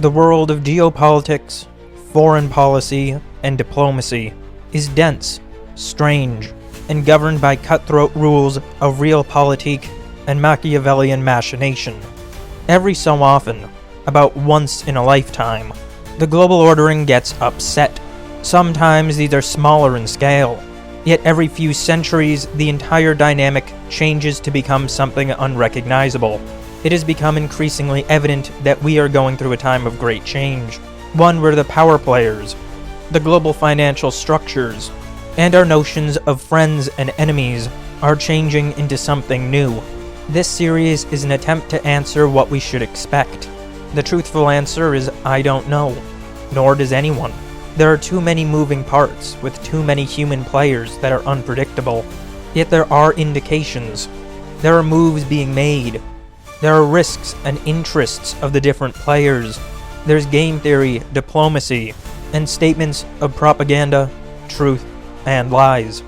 The world of geopolitics, foreign policy, and diplomacy is dense, strange, and governed by cutthroat rules of realpolitik and Machiavellian machination. Every so often, about once in a lifetime, the global ordering gets upset. Sometimes these are smaller in scale, yet every few centuries the entire dynamic changes to become something unrecognizable. It has become increasingly evident that we are going through a time of great change, one where the power players, the global financial structures, and our notions of friends and enemies are changing into something new. This series is an attempt to answer what we should expect. The truthful answer is I don't know, nor does anyone. There are too many moving parts with too many human players that are unpredictable. Yet there are indications. There are moves being made. There are risks and interests of the different players. There's game theory, diplomacy, and statements of propaganda, truth, and lies.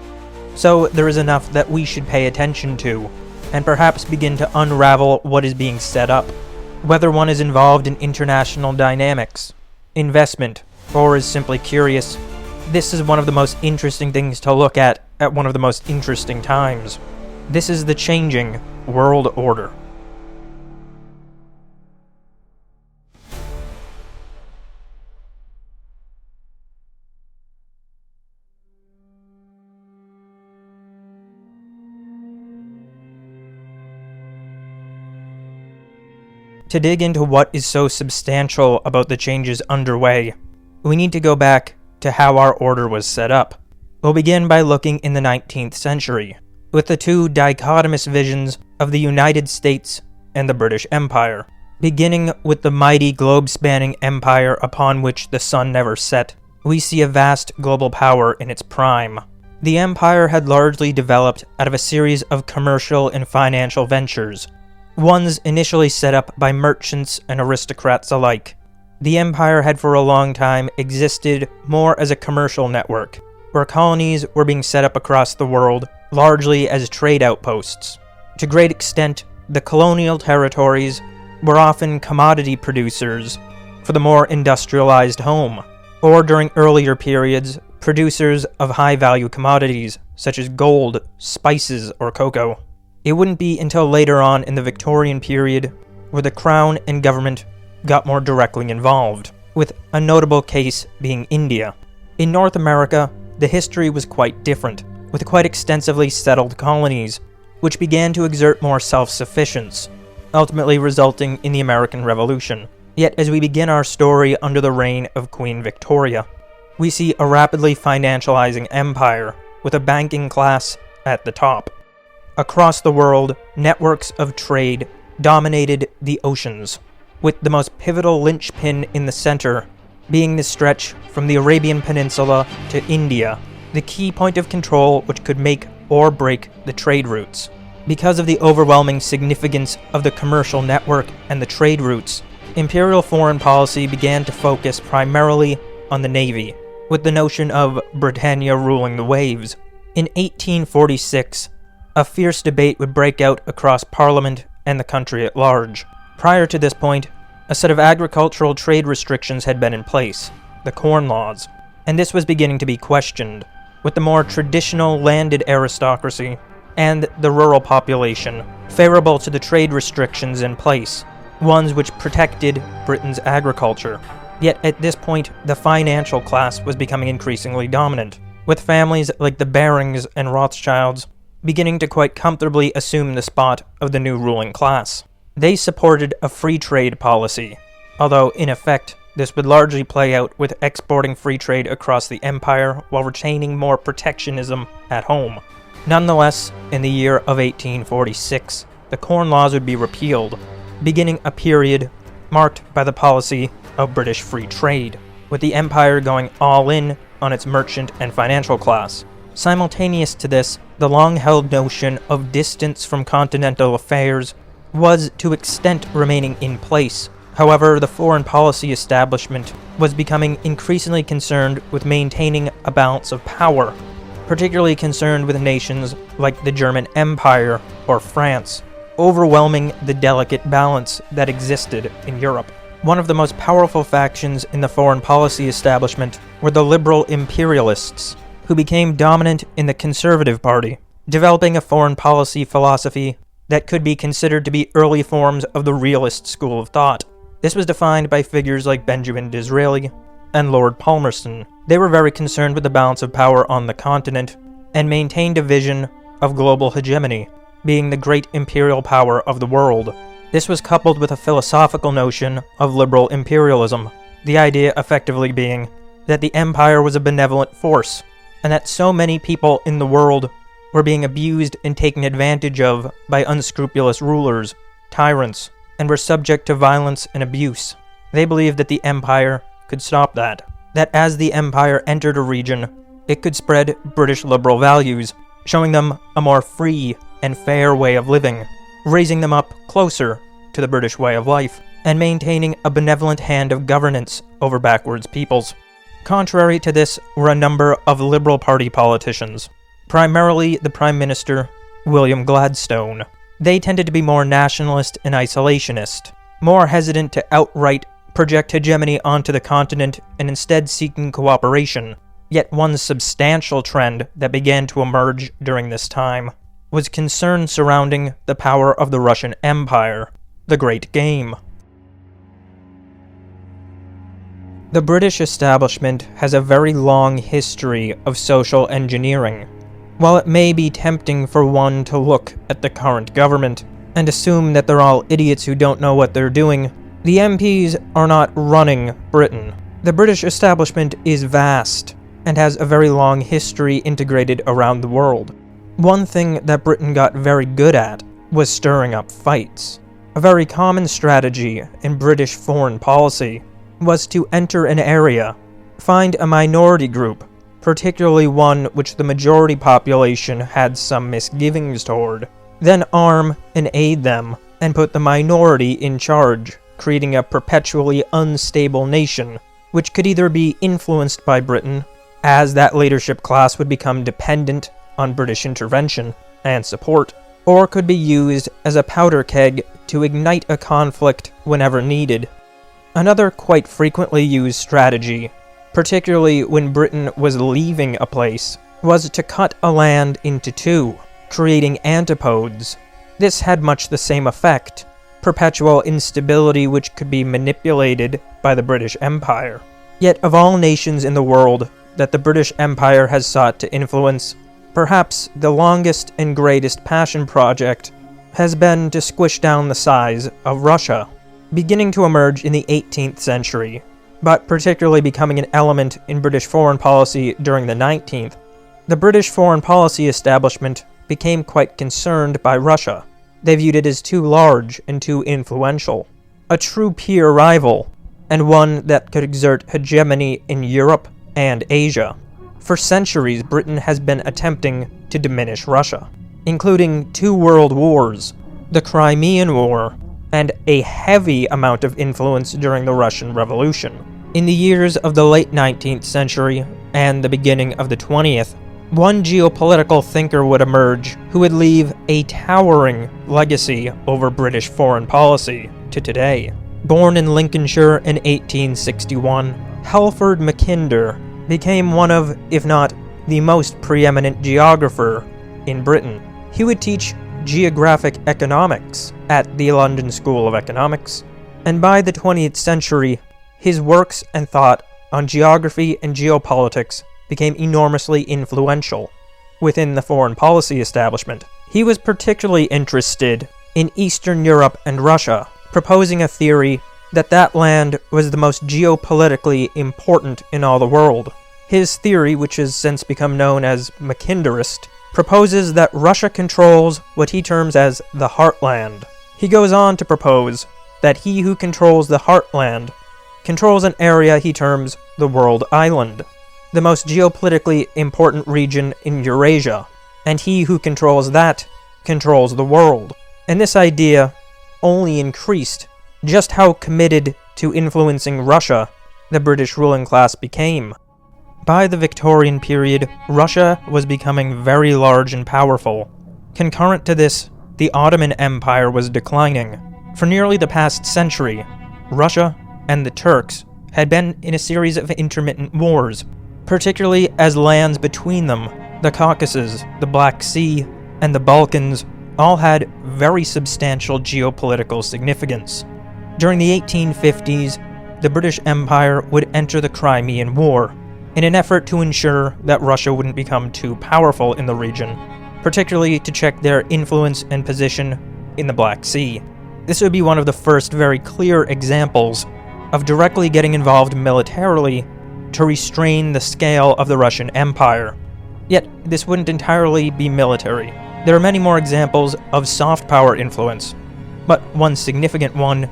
So there is enough that we should pay attention to, and perhaps begin to unravel what is being set up, whether one is involved in international dynamics, investment, or is simply curious. This is one of the most interesting things to look at one of the most interesting times. This is the changing world order. To dig into what is so substantial about the changes underway, we need to go back to how our order was set up. We'll begin by looking in the 19th century, with the two dichotomous visions of the United States and the British Empire. Beginning with the mighty globe-spanning empire upon which the sun never set, we see a vast global power in its prime. The empire had largely developed out of a series of commercial and financial ventures, ones initially set up by merchants and aristocrats alike. The empire had for a long time existed more as a commercial network, where colonies were being set up across the world, largely as trade outposts. To great extent, the colonial territories were often commodity producers for the more industrialized home, or during earlier periods, producers of high-value commodities such as gold, spices, or cocoa. It wouldn't be until later on in the Victorian period where the crown and government got more directly involved, with a notable case being India. In North America, the history was quite different, with quite extensively settled colonies, which began to exert more self-sufficiency, ultimately resulting in the American Revolution. Yet as we begin our story under the reign of Queen Victoria, we see a rapidly financializing empire, with a banking class at the top. Across the world, networks of trade dominated the oceans, with the most pivotal linchpin in the center being the stretch from the Arabian Peninsula to India, the key point of control which could make or break the trade routes. Because of the overwhelming significance of the commercial network and the trade routes, imperial foreign policy began to focus primarily on the navy, with the notion of Britannia ruling the waves. In 1846, a fierce debate would break out across Parliament and the country at large. Prior to this point, a set of agricultural trade restrictions had been in place, the Corn Laws, and this was beginning to be questioned, with the more traditional landed aristocracy and the rural population favorable to the trade restrictions in place, ones which protected Britain's agriculture. Yet at this point, the financial class was becoming increasingly dominant, with families like the Barings and Rothschilds beginning to quite comfortably assume the spot of the new ruling class. They supported a free trade policy, although in effect this would largely play out with exporting free trade across the empire while retaining more protectionism at home. Nonetheless, in the year of 1846, the Corn Laws would be repealed, beginning a period marked by the policy of British free trade, with the empire going all in on its merchant and financial class. Simultaneous to this, the long-held notion of distance from continental affairs was to extent remaining in place. However, the foreign policy establishment was becoming increasingly concerned with maintaining a balance of power, particularly concerned with nations like the German Empire or France, overwhelming the delicate balance that existed in Europe. One of the most powerful factions in the foreign policy establishment were the liberal imperialists, who became dominant in the Conservative Party, developing a foreign policy philosophy that could be considered to be early forms of the realist school of thought. This was defined by figures like Benjamin Disraeli and Lord Palmerston. They were very concerned with the balance of power on the continent and maintained a vision of global hegemony, being the great imperial power of the world. This was coupled with a philosophical notion of liberal imperialism, the idea effectively being that the empire was a benevolent force, and that so many people in the world were being abused and taken advantage of by unscrupulous rulers, tyrants, and were subject to violence and abuse. They believed that the empire could stop that as the empire entered a region, it could spread British liberal values, showing them a more free and fair way of living, raising them up closer to the British way of life, and maintaining a benevolent hand of governance over backwards peoples. Contrary to this were a number of Liberal Party politicians, primarily the Prime Minister, William Gladstone. They tended to be more nationalist and isolationist, more hesitant to outright project hegemony onto the continent and instead seeking cooperation. Yet one substantial trend that began to emerge during this time was concern surrounding the power of the Russian Empire, the Great Game. The British establishment has a very long history of social engineering. While it may be tempting for one to look at the current government and assume that they're all idiots who don't know what they're doing, the MPs are not running Britain. The British establishment is vast and has a very long history integrated around the world. One thing that Britain got very good at was stirring up fights. A very common strategy in British foreign policy was to enter an area, find a minority group, particularly one which the majority population had some misgivings toward, then arm and aid them, and put the minority in charge, creating a perpetually unstable nation, which could either be influenced by Britain, as that leadership class would become dependent on British intervention and support, or could be used as a powder keg to ignite a conflict whenever needed. Another quite frequently used strategy, particularly when Britain was leaving a place, was to cut a land into two, creating antipodes. This had much the same effect, perpetual instability which could be manipulated by the British Empire. Yet of all nations in the world that the British Empire has sought to influence, perhaps the longest and greatest passion project has been to squish down the size of Russia, beginning to emerge in the 18th century, but particularly becoming an element in British foreign policy during the 19th. The British foreign policy establishment became quite concerned by Russia. They viewed it as too large and too influential, a true peer rival, and one that could exert hegemony in Europe and Asia. For centuries, Britain has been attempting to diminish Russia, including 2 world wars, the Crimean War, and a heavy amount of influence during the Russian Revolution. In the years of the late 19th century and the beginning of the 20th, one geopolitical thinker would emerge who would leave a towering legacy over British foreign policy to today. Born in Lincolnshire in 1861, Halford MacKinder became one of, if not the most preeminent geographer in Britain. He would teach geographic economics at the London School of Economics, and by the 20th century, his works and thought on geography and geopolitics became enormously influential within the foreign policy establishment. He was particularly interested in Eastern Europe and Russia, proposing a theory that that land was the most geopolitically important in all the world. His theory, which has since become known as MacKinderist, proposes that Russia controls what he terms as the heartland. He goes on to propose that he who controls the heartland controls an area he terms the world island, the most geopolitically important region in Eurasia, and he who controls that controls the world. And this idea only increased just how committed to influencing Russia the British ruling class became. By the Victorian period, Russia was becoming very large and powerful. Concurrent to this, the Ottoman Empire was declining. For nearly the past century, Russia and the Turks had been in a series of intermittent wars, particularly as lands between them, the Caucasus, the Black Sea, and the Balkans, all had very substantial geopolitical significance. During the 1850s, the British Empire would enter the Crimean War in an effort to ensure that Russia wouldn't become too powerful in the region, particularly to check their influence and position in the Black Sea. This would be one of the first very clear examples of directly getting involved militarily to restrain the scale of the Russian Empire. Yet, this wouldn't entirely be military. There are many more examples of soft power influence, but one significant one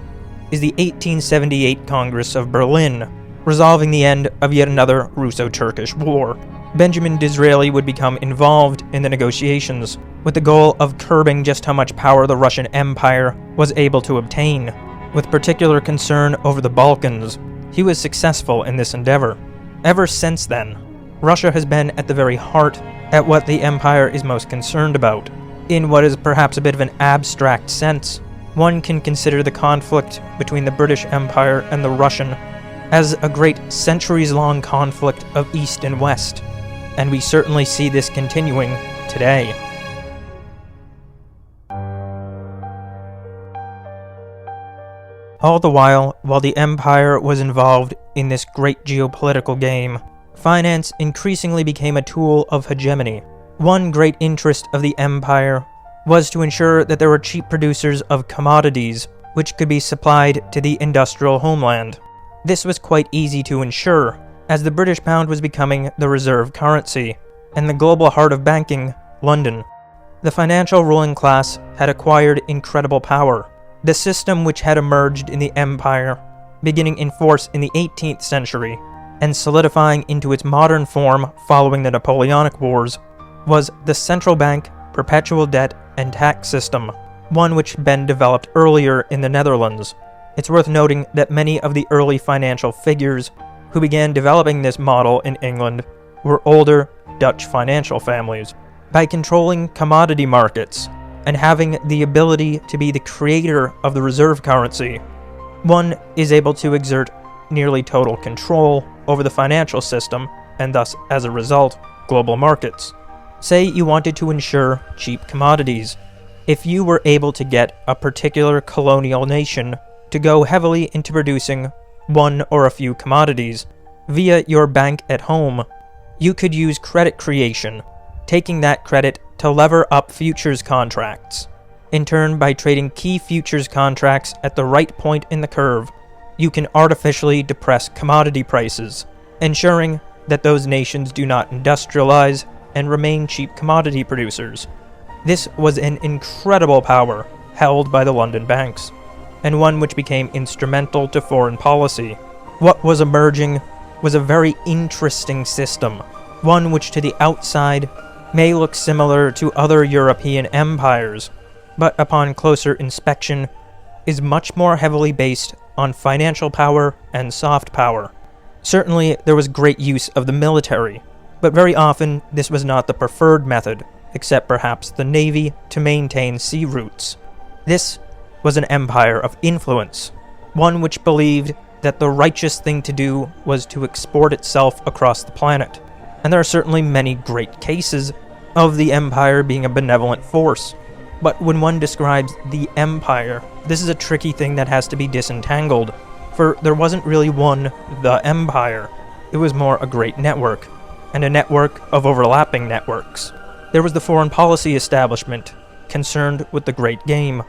is the 1878 Congress of Berlin, resolving the end of yet another Russo-Turkish war. Benjamin Disraeli would become involved in the negotiations, with the goal of curbing just how much power the Russian Empire was able to obtain. With particular concern over the Balkans, he was successful in this endeavor. Ever since then, Russia has been at the very heart at what the Empire is most concerned about. In what is perhaps a bit of an abstract sense, one can consider the conflict between the British Empire and the Russian as a great centuries-long conflict of East and West, and we certainly see this continuing today. All the while the Empire was involved in this great geopolitical game, finance increasingly became a tool of hegemony. One great interest of the Empire was to ensure that there were cheap producers of commodities which could be supplied to the industrial homeland. This was quite easy to ensure, as the British pound was becoming the reserve currency, and the global heart of banking, London. The financial ruling class had acquired incredible power. The system which had emerged in the Empire, beginning in force in the 18th century, and solidifying into its modern form following the Napoleonic Wars, was the central bank, perpetual debt, and tax system, one which had been developed earlier in the Netherlands. It's worth noting that many of the early financial figures who began developing this model in England were older Dutch financial families. By controlling commodity markets and having the ability to be the creator of the reserve currency, one is able to exert nearly total control over the financial system and thus, as a result, global markets. Say you wanted to ensure cheap commodities. If you were able to get a particular colonial nation to go heavily into producing one or a few commodities via your bank at home, you could use credit creation, taking that credit to lever up futures contracts. In turn, by trading key futures contracts at the right point in the curve, you can artificially depress commodity prices, ensuring that those nations do not industrialize and remain cheap commodity producers. This was an incredible power held by the London banks, and one which became instrumental to foreign policy. What was emerging was a very interesting system, one which to the outside may look similar to other European empires, but upon closer inspection is much more heavily based on financial power and soft power. Certainly, there was great use of the military, but very often this was not the preferred method, except perhaps the navy to maintain sea routes. This was an empire of influence, one which believed that the righteous thing to do was to export itself across the planet. And there are certainly many great cases of the empire being a benevolent force. But when one describes the empire, this is a tricky thing that has to be disentangled, for there wasn't really one, the empire. It was more a great network, and a network of overlapping networks. There was the foreign policy establishment, concerned with the great game,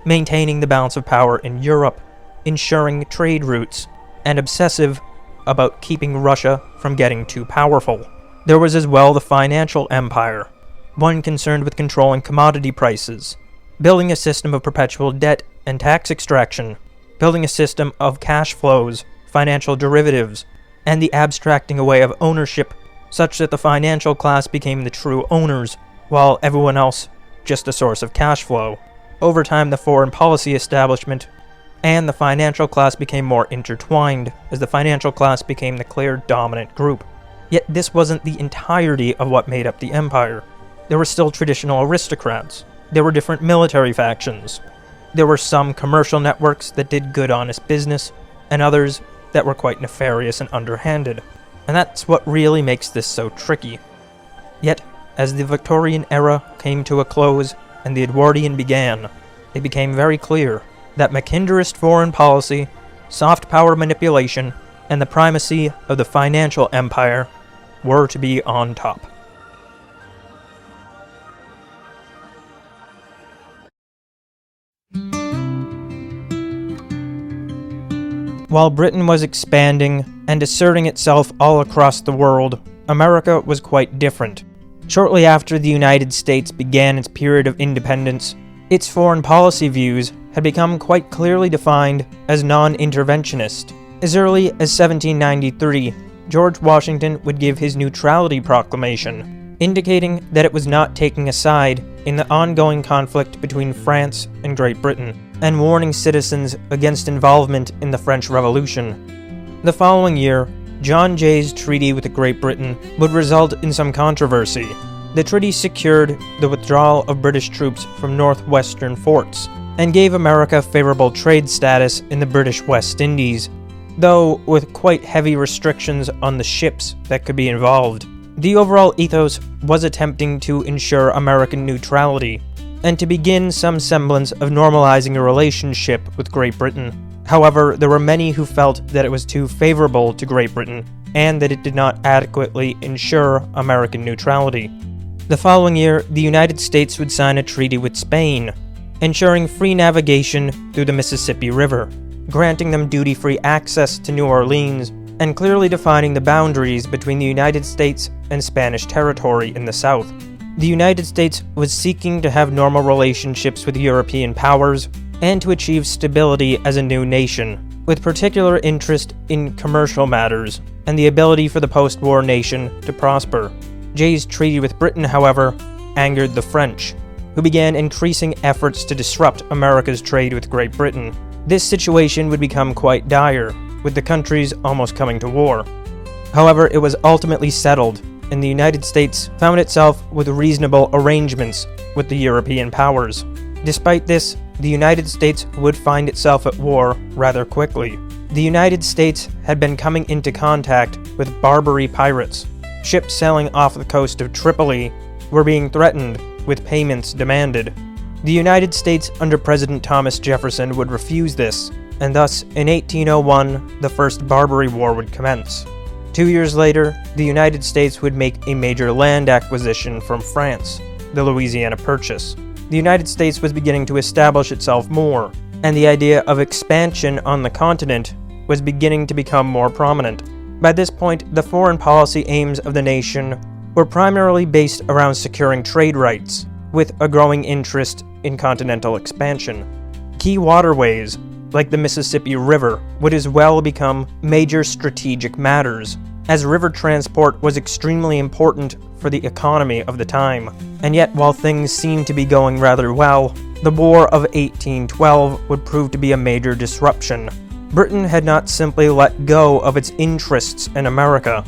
maintaining the balance of power in Europe, ensuring trade routes, and obsessive about keeping Russia from getting too powerful. There was as well the financial empire, one concerned with controlling commodity prices, building a system of perpetual debt and tax extraction, building a system of cash flows, financial derivatives, and the abstracting away of ownership such that the financial class became the true owners, while everyone else just a source of cash flow. Over time, the foreign policy establishment and the financial class became more intertwined, as the financial class became the clear dominant group. Yet this wasn't the entirety of what made up the empire. There were still traditional aristocrats. There were different military factions. There were some commercial networks that did good honest business, and others that were quite nefarious and underhanded. And that's what really makes this so tricky. Yet, as the Victorian era came to a close and the Edwardian began, it became very clear that MacKinderist foreign policy, soft power manipulation, and the primacy of the financial empire were to be on top. While Britain was expanding and asserting itself all across the world, America was quite different. Shortly after the United States began its period of independence, its foreign policy views had become quite clearly defined as non-interventionist. As early as 1793, George Washington would give his neutrality proclamation, indicating that it was not taking a side in the ongoing conflict between France and Great Britain, and warning citizens against involvement in the French Revolution. The following year, John Jay's treaty with Great Britain would result in some controversy. The treaty secured the withdrawal of British troops from northwestern forts, and gave America favorable trade status in the British West Indies, though with quite heavy restrictions on the ships that could be involved. The overall ethos was attempting to ensure American neutrality, and to begin some semblance of normalizing a relationship with Great Britain. However, there were many who felt that it was too favorable to Great Britain, and that it did not adequately ensure American neutrality. The following year, the United States would sign a treaty with Spain, ensuring free navigation through the Mississippi River, granting them duty-free access to New Orleans, and clearly defining the boundaries between the United States and Spanish territory in the south. The United States was seeking to have normal relationships with European powers and to achieve stability as a new nation, with particular interest in commercial matters and the ability for the post-war nation to prosper. Jay's treaty with Britain, however, angered the French, who began increasing efforts to disrupt America's trade with Great Britain. This situation would become quite dire, with the countries almost coming to war. However, it was ultimately settled, and the United States found itself with reasonable arrangements with the European powers. Despite this, the United States would find itself at war rather quickly. The United States had been coming into contact with Barbary pirates. Ships sailing off the coast of Tripoli were being threatened with payments demanded. The United States under President Thomas Jefferson would refuse this, and thus in 1801 the First Barbary War would commence. 2 years later, the United States would make a major land acquisition from France, the Louisiana Purchase. The United States was beginning to establish itself more, and the idea of expansion on the continent was beginning to become more prominent. By this point, the foreign policy aims of the nation were primarily based around securing trade rights, with a growing interest in continental expansion. Key waterways, like the Mississippi River, would as well become major strategic matters, as river transport was extremely important for the economy of the time. And yet, while things seemed to be going rather well, the War of 1812 would prove to be a major disruption. Britain had not simply let go of its interests in America.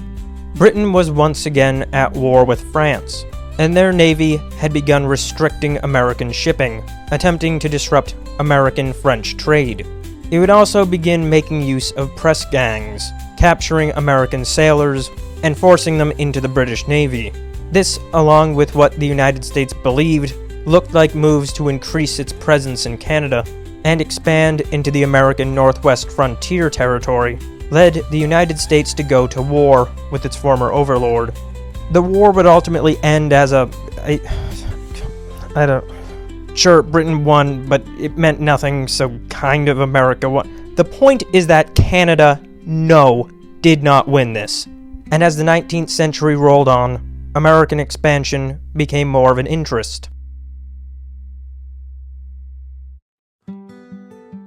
Britain was once again at war with France, and their navy had begun restricting American shipping, attempting to disrupt American-French trade. It would also begin making use of press gangs, capturing American sailors and forcing them into the British Navy. This, along with what the United States believed, looked like moves to increase its presence in Canada and expand into the American Northwest frontier territory, led the United States to go to war with its former overlord. The war would ultimately end as Sure, Britain won, but it meant nothing, so kind of America won. The point is that Canada, did not win this. And as the 19th century rolled on, American expansion became more of an interest.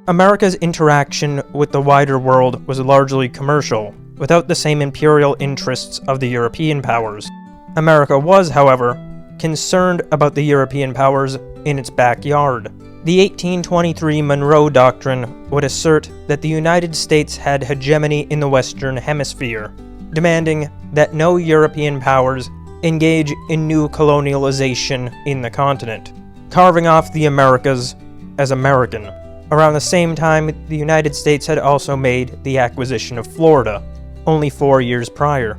America's interaction with the wider world was largely commercial, without the same imperial interests of the European powers. America was, however, concerned about the European powers in its backyard. The 1823 Monroe Doctrine would assert that the United States had hegemony in the Western Hemisphere, demanding that no European powers engage in new colonialization in the continent, carving off the Americas as American. Around the same time, the United States had also made the acquisition of Florida, only 4 years prior.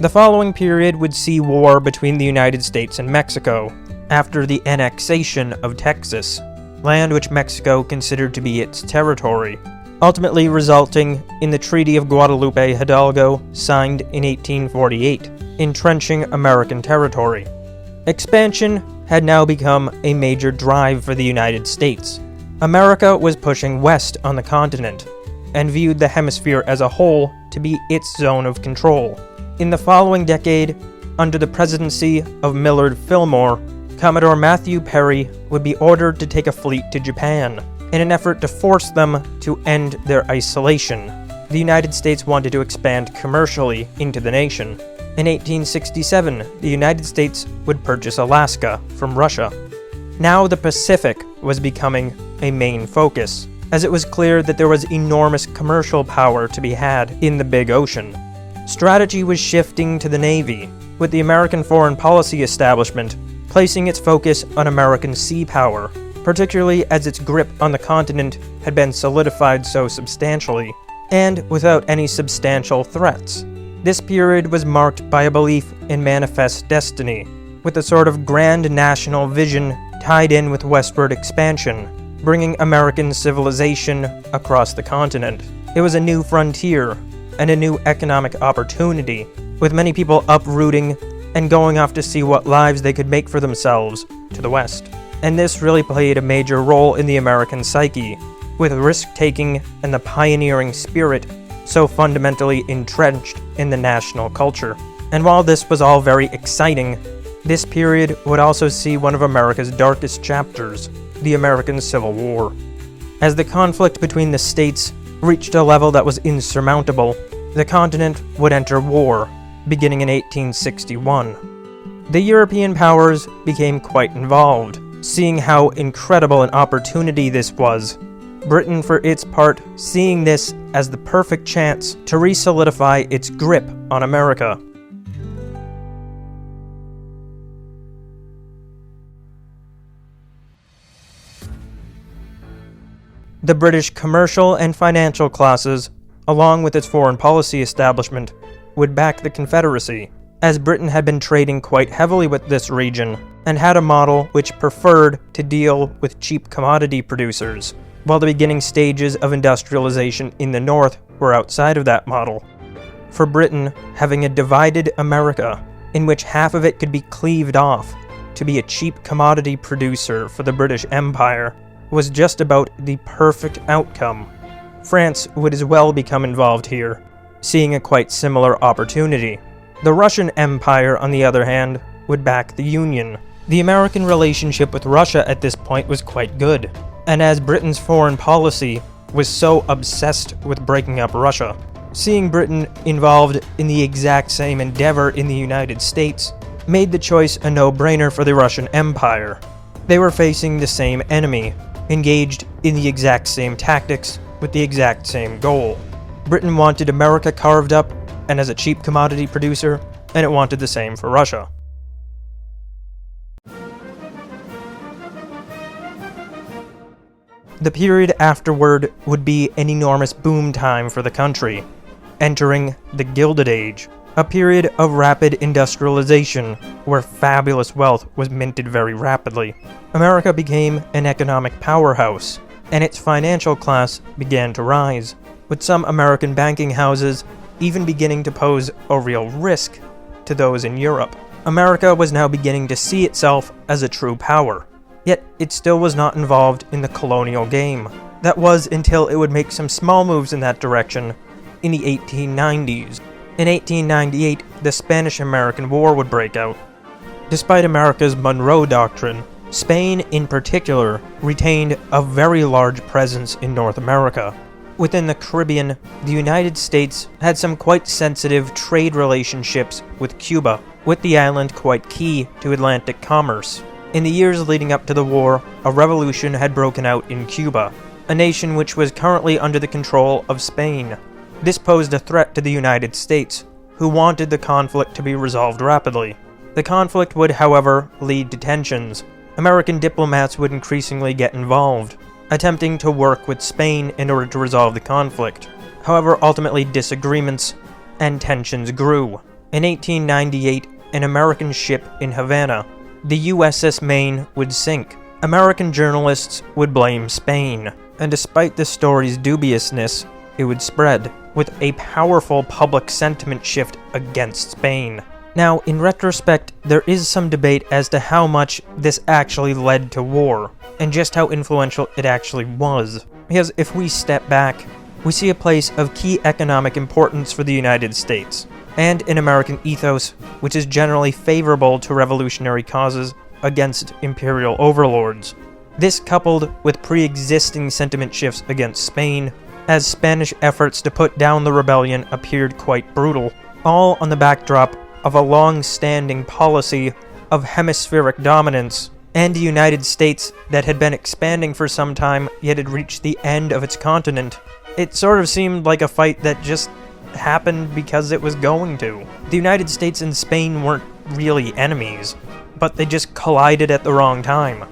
The following period would see war between the United States and Mexico, after the annexation of Texas, land which Mexico considered to be its territory, ultimately resulting in the Treaty of Guadalupe Hidalgo, signed in 1848, entrenching American territory. Expansion had now become a major drive for the United States. America was pushing west on the continent, and viewed the hemisphere as a whole to be its zone of control. In the following decade, under the presidency of Millard Fillmore, Commodore Matthew Perry would be ordered to take a fleet to Japan, in an effort to force them to end their isolation. The United States wanted to expand commercially into the nation. In 1867, the United States would purchase Alaska from Russia. Now the Pacific was becoming a main focus, as it was clear that there was enormous commercial power to be had in the big ocean. Strategy was shifting to the Navy, with the American Foreign Policy Establishment placing its focus on American sea power, particularly as its grip on the continent had been solidified so substantially, and without any substantial threats. This period was marked by a belief in manifest destiny, with a sort of grand national vision tied in with westward expansion, bringing American civilization across the continent. It was a new frontier, and a new economic opportunity, with many people uprooting and going off to see what lives they could make for themselves to the west. And this really played a major role in the American psyche, with risk-taking and the pioneering spirit so fundamentally entrenched in the national culture. And while this was all very exciting, this period would also see one of America's darkest chapters, the American Civil War. As the conflict between the states reached a level that was insurmountable, the continent would enter war, beginning in 1861. The European powers became quite involved, seeing how incredible an opportunity this was. Britain, for its part, seeing this as the perfect chance to re-solidify its grip on America. The British commercial and financial classes, along with its foreign policy establishment, would back the Confederacy, as Britain had been trading quite heavily with this region, and had a model which preferred to deal with cheap commodity producers, while the beginning stages of industrialization in the North were outside of that model. For Britain, having a divided America, in which half of it could be cleaved off to be a cheap commodity producer for the British Empire, was just about the perfect outcome. France would as well become involved here, seeing a quite similar opportunity. The Russian Empire, on the other hand, would back the Union. The American relationship with Russia at this point was quite good, and as Britain's foreign policy was so obsessed with breaking up Russia, seeing Britain involved in the exact same endeavor in the United States made the choice a no-brainer for the Russian Empire. They were facing the same enemy, engaged in the exact same tactics, with the exact same goal. Britain wanted America carved up and as a cheap commodity producer, and it wanted the same for Russia. The period afterward would be an enormous boom time for the country, entering the Gilded Age, a period of rapid industrialization where fabulous wealth was minted very rapidly. America became an economic powerhouse, and its financial class began to rise, with some American banking houses even beginning to pose a real risk to those in Europe. America was now beginning to see itself as a true power, yet it still was not involved in the colonial game. That was until it would make some small moves in that direction in the 1890s. In 1898, the Spanish-American War would break out. Despite America's Monroe Doctrine, Spain in particular retained a very large presence in North America. Within the Caribbean, the United States had some quite sensitive trade relationships with Cuba, with the island quite key to Atlantic commerce. In the years leading up to the war, a revolution had broken out in Cuba, a nation which was currently under the control of Spain. This posed a threat to the United States, who wanted the conflict to be resolved rapidly. The conflict would, however, lead to tensions. American diplomats would increasingly get involved, attempting to work with Spain in order to resolve the conflict. However, ultimately disagreements and tensions grew. In 1898, an American ship in Havana, the USS Maine, would sink. American journalists would blame Spain, and despite the story's dubiousness, it would spread, with a powerful public sentiment shift against Spain. Now, in retrospect, there is some debate as to how much this actually led to war, and just how influential it actually was. Because if we step back, we see a place of key economic importance for the United States, and an American ethos which is generally favorable to revolutionary causes against imperial overlords. This coupled with pre-existing sentiment shifts against Spain, as Spanish efforts to put down the rebellion appeared quite brutal, all on the backdrop of a long-standing policy of hemispheric dominance, and a United States that had been expanding for some time yet had reached the end of its continent. It sort of seemed like a fight that just happened because it was going to. The United States and Spain weren't really enemies, but they just collided at the wrong time.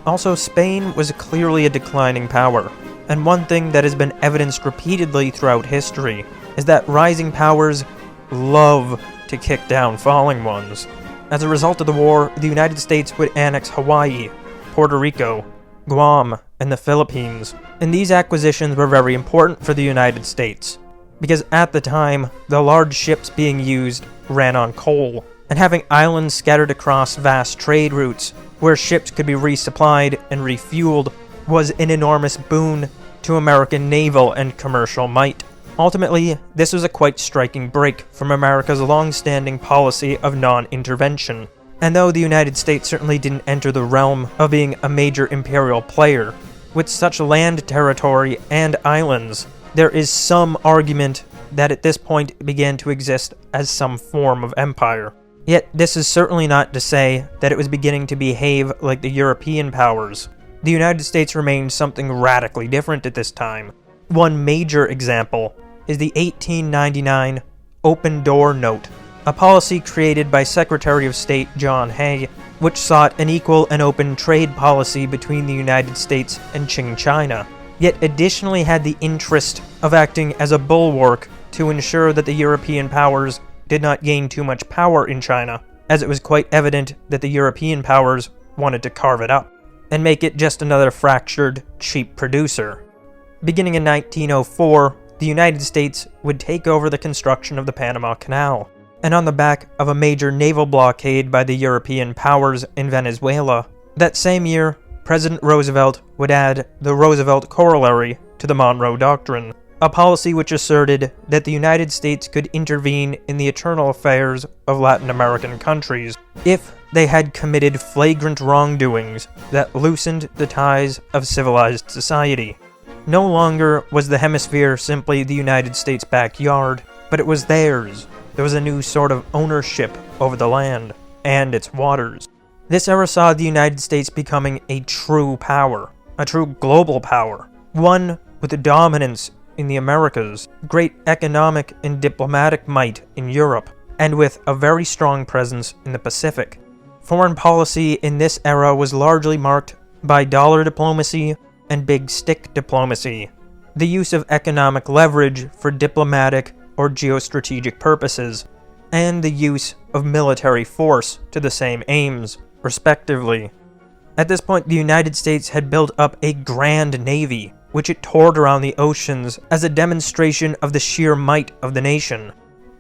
Also, Spain was clearly a declining power, and one thing that has been evidenced repeatedly throughout history is that rising powers love to kick down falling ones. As a result of the war, the United States would annex Hawaii, Puerto Rico, Guam, and the Philippines, and these acquisitions were very important for the United States, because at the time, the large ships being used ran on coal, and having islands scattered across vast trade routes where ships could be resupplied and refueled was an enormous boon to American naval and commercial might. Ultimately, this was a quite striking break from America's long-standing policy of non-intervention. And though the United States certainly didn't enter the realm of being a major imperial player, with such land territory and islands, there is some argument that at this point it began to exist as some form of empire. Yet this is certainly not to say that it was beginning to behave like the European powers. The United States remained something radically different at this time. One major example is the 1899 Open Door Note, a policy created by Secretary of State John Hay, which sought an equal and open trade policy between the United States and Qing China, yet additionally had the interest of acting as a bulwark to ensure that the European powers did not gain too much power in China, as it was quite evident that the European powers wanted to carve it up and make it just another fractured, cheap producer. Beginning in 1904, the United States would take over the construction of the Panama Canal, and on the back of a major naval blockade by the European powers in Venezuela, that same year, President Roosevelt would add the Roosevelt Corollary to the Monroe Doctrine, a policy which asserted that the United States could intervene in the internal affairs of Latin American countries if they had committed flagrant wrongdoings that loosened the ties of civilized society. No longer was the hemisphere simply the United States' backyard, but it was theirs. There was a new sort of ownership over the land and its waters. This era saw the United States becoming a true power, a true global power, one with a dominance in the Americas, great economic and diplomatic might in Europe, and with a very strong presence in the Pacific. Foreign policy in this era was largely marked by dollar diplomacy and big stick diplomacy, the use of economic leverage for diplomatic or geostrategic purposes, and the use of military force to the same aims, respectively. At this point, the United States had built up a grand navy, which it toured around the oceans as a demonstration of the sheer might of the nation.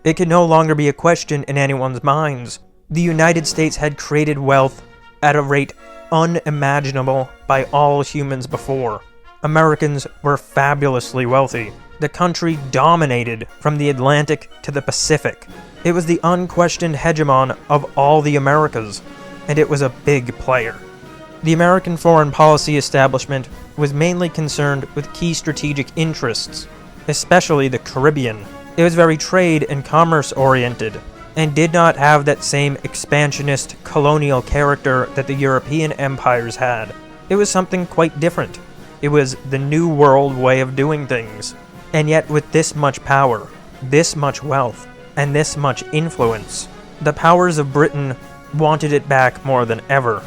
It could no longer be a question in anyone's minds. The United States had created wealth at a rate unimaginable by all humans before. Americans were fabulously wealthy. The country dominated from the Atlantic to the Pacific. It was the unquestioned hegemon of all the Americas, and it was a big player. The American foreign policy establishment was mainly concerned with key strategic interests, especially the Caribbean. It was very trade and commerce oriented, and did not have that same expansionist colonial character that the European empires had. It was something quite different. It was the New World way of doing things. And yet with this much power, this much wealth, and this much influence, the powers of Britain wanted it back more than ever.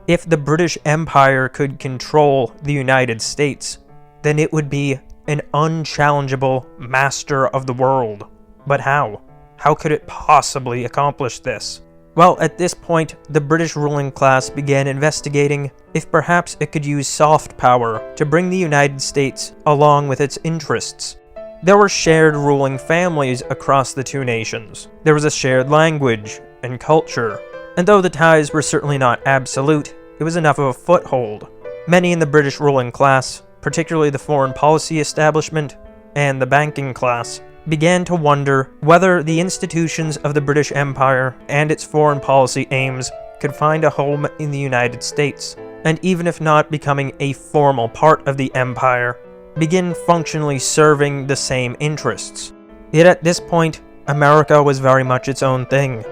If the British Empire could control the United States, then it would be an unchallengeable master of the world. But how? How could it possibly accomplish this? Well, at this point, the British ruling class began investigating if perhaps it could use soft power to bring the United States along with its interests. There were shared ruling families across the two nations. There was a shared language and culture. And though the ties were certainly not absolute, it was enough of a foothold. Many in the British ruling class, particularly the foreign policy establishment and the banking class, began to wonder whether the institutions of the British Empire and its foreign policy aims could find a home in the United States, and even if not becoming a formal part of the empire, begin functionally serving the same interests. Yet at this point, America was very much its own thing,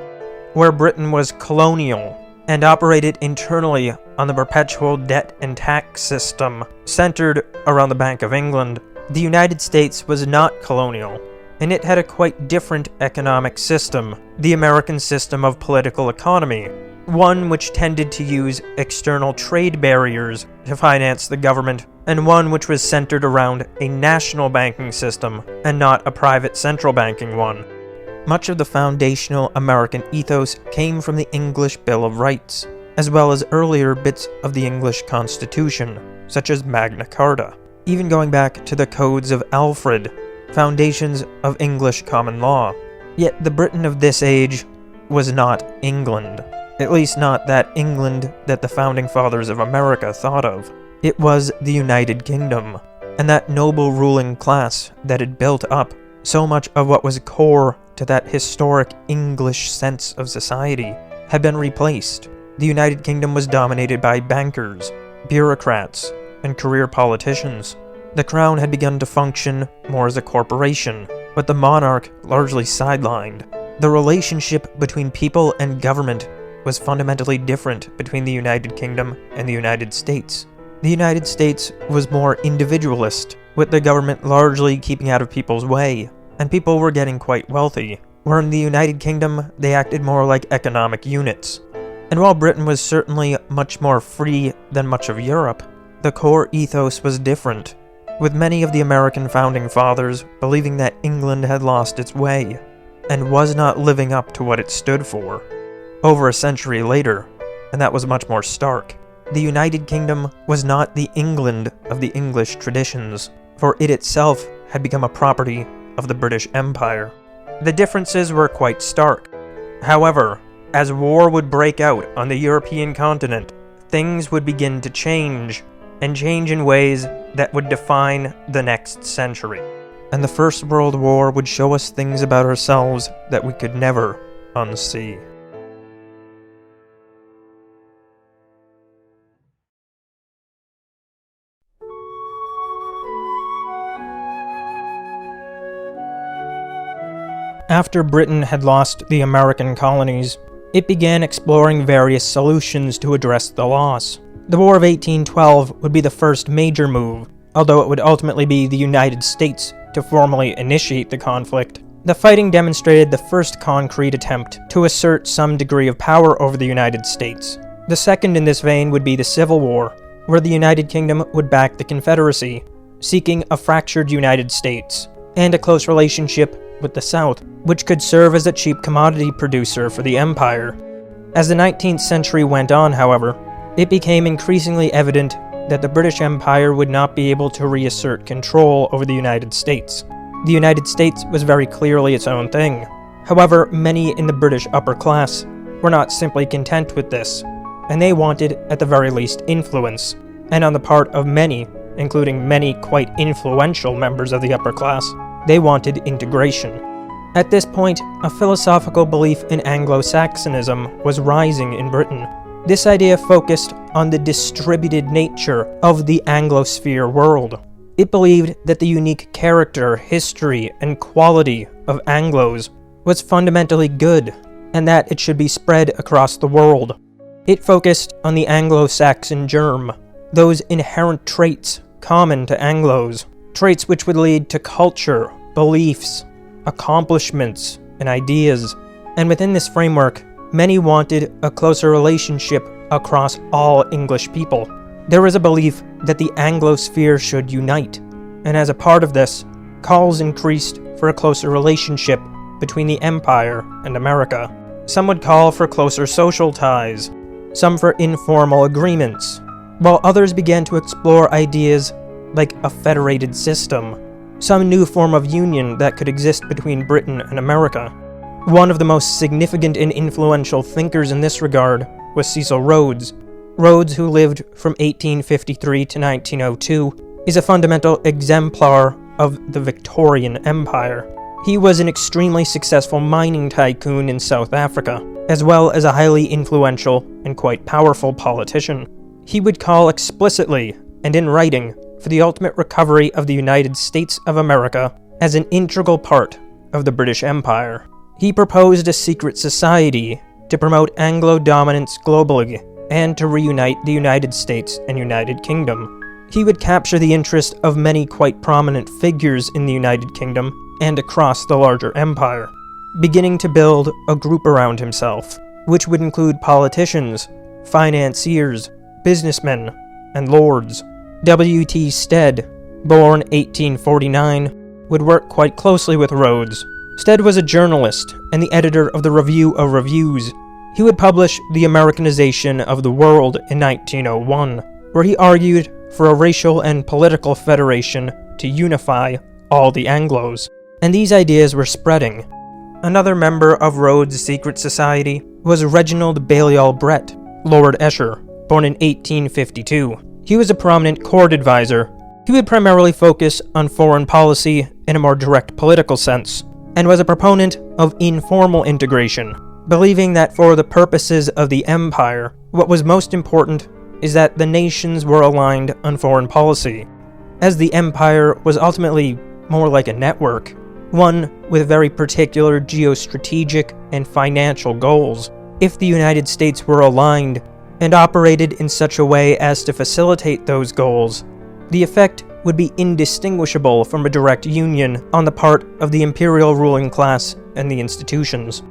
where Britain was colonial and operated internally on the perpetual debt and tax system centered around the Bank of England. The United States was not colonial, and it had a quite different economic system, the American system of political economy, one which tended to use external trade barriers to finance the government, and one which was centered around a national banking system and not a private central banking one. Much of the foundational American ethos came from the English Bill of Rights, as well as earlier bits of the English Constitution, such as Magna Carta, even going back to the Codes of Alfred, foundations of English common law. Yet the Britain of this age was not England, at least not that England that the founding fathers of America thought of. It was the United Kingdom, and that noble ruling class that had built up so much of what was core to that historic English sense of society had been replaced. The United Kingdom was dominated by bankers, bureaucrats, and career politicians. The crown had begun to function more as a corporation, but the monarch largely sidelined. The relationship between people and government was fundamentally different between the United Kingdom and the United States. The United States was more individualist, with the government largely keeping out of people's way, and people were getting quite wealthy, where in the United Kingdom they acted more like economic units. And while Britain was certainly much more free than much of Europe, the core ethos was different, with many of the American founding fathers believing that England had lost its way, and was not living up to what it stood for. Over a century later, and that was much more stark, the United Kingdom was not the England of the English traditions, for it itself had become a property of the British Empire. The differences were quite stark. However, as war would break out on the European continent, things would begin to change, and change in ways that would define the next century. And the First World War would show us things about ourselves that we could never unsee. After Britain had lost the American colonies, it began exploring various solutions to address the loss. The War of 1812 would be the first major move, although it would ultimately be the United States to formally initiate the conflict. The fighting demonstrated the first concrete attempt to assert some degree of power over the United States. The second in this vein would be the Civil War, where the United Kingdom would back the Confederacy, seeking a fractured United States, and a close relationship with the South, which could serve as a cheap commodity producer for the empire. As the 19th century went on, however, it became increasingly evident that the British Empire would not be able to reassert control over the United States. The United States was very clearly its own thing. However, many in the British upper class were not simply content with this, and they wanted, at the very least, influence, and on the part of many, including many quite influential members of the upper class, they wanted integration. At this point, a philosophical belief in Anglo-Saxonism was rising in Britain. This idea focused on the distributed nature of the Anglosphere world. It believed that the unique character, history, and quality of Anglos was fundamentally good, and that it should be spread across the world. It focused on the Anglo-Saxon germ, those inherent traits common to Anglos, traits which would lead to culture, beliefs, accomplishments, and ideas. And within this framework, many wanted a closer relationship across all English people. There was a belief that the Anglosphere should unite, and as a part of this, calls increased for a closer relationship between the Empire and America. Some would call for closer social ties, some for informal agreements, while others began to explore ideas like a federated system, some new form of union that could exist between Britain and America. One of the most significant and influential thinkers in this regard was Cecil Rhodes. Rhodes, who lived from 1853 to 1902, is a fundamental exemplar of the Victorian Empire. He was an extremely successful mining tycoon in South Africa, as well as a highly influential and quite powerful politician. He would call explicitly, and in writing, for the ultimate recovery of the United States of America as an integral part of the British Empire. He proposed a secret society to promote Anglo dominance globally and to reunite the United States and United Kingdom. He would capture the interest of many quite prominent figures in the United Kingdom and across the larger empire, beginning to build a group around himself, which would include politicians, financiers, businessmen, and lords. W.T. Stead, born 1849, would work quite closely with Rhodes. Stead was a journalist and the editor of the Review of Reviews. He would publish The Americanization of the World in 1901, where he argued for a racial and political federation to unify all the Anglos. And these ideas were spreading. Another member of Rhodes' secret society was Reginald Balliol Brett, Lord Esher, born in 1852. He was a prominent court advisor. He would primarily focus on foreign policy in a more direct political sense, and was a proponent of informal integration, believing that for the purposes of the empire, what was most important is that the nations were aligned on foreign policy, as the empire was ultimately more like a network, one with very particular geostrategic and financial goals. If the United States were aligned and operated in such a way as to facilitate those goals, the effect would be indistinguishable from a direct union on the part of the imperial ruling class and the institutions.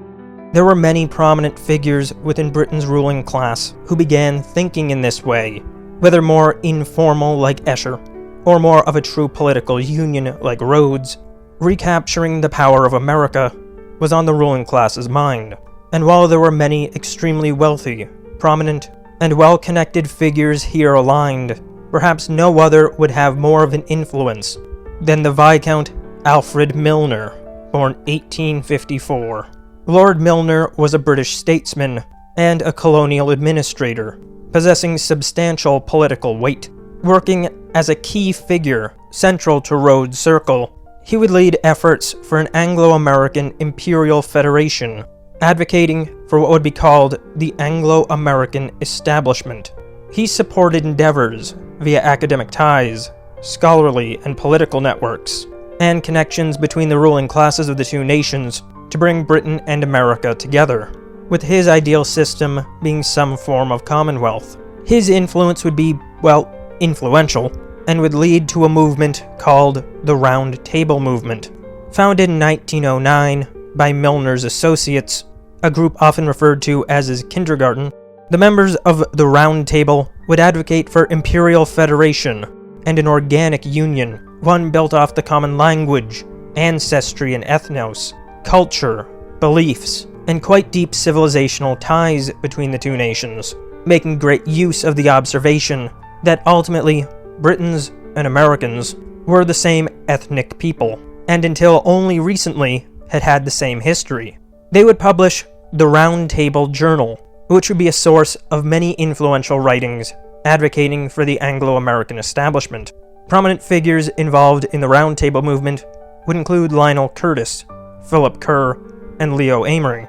There were many prominent figures within Britain's ruling class who began thinking in this way, whether more informal like Esher, or more of a true political union like Rhodes. Recapturing the power of America was on the ruling class's mind, and while there were many extremely wealthy, prominent, and well-connected figures here aligned, perhaps no other would have more of an influence than the Viscount Alfred Milner, born 1854. Lord Milner was a British statesman and a colonial administrator, possessing substantial political weight. Working as a key figure central to Rhodes' circle, he would lead efforts for an Anglo American imperial federation, advocating for what would be called the Anglo American Establishment. He supported endeavors via academic ties, scholarly and political networks, and connections between the ruling classes of the two nations to bring Britain and America together, with his ideal system being some form of commonwealth. His influence would be, well, influential, and would lead to a movement called the Round Table Movement. Founded in 1909 by Milner's associates, a group often referred to as his kindergarten, the members of the Round Table would advocate for imperial federation and an organic union, one built off the common language, ancestry and ethnos, culture, beliefs, and quite deep civilizational ties between the two nations, making great use of the observation that ultimately Britons and Americans were the same ethnic people, and until only recently had the same history. They would publish the Round Table Journal, which would be a source of many influential writings advocating for the Anglo American Establishment. Prominent figures involved in the Round Table movement would include Lionel Curtis, Philip Kerr, and Leo Amery.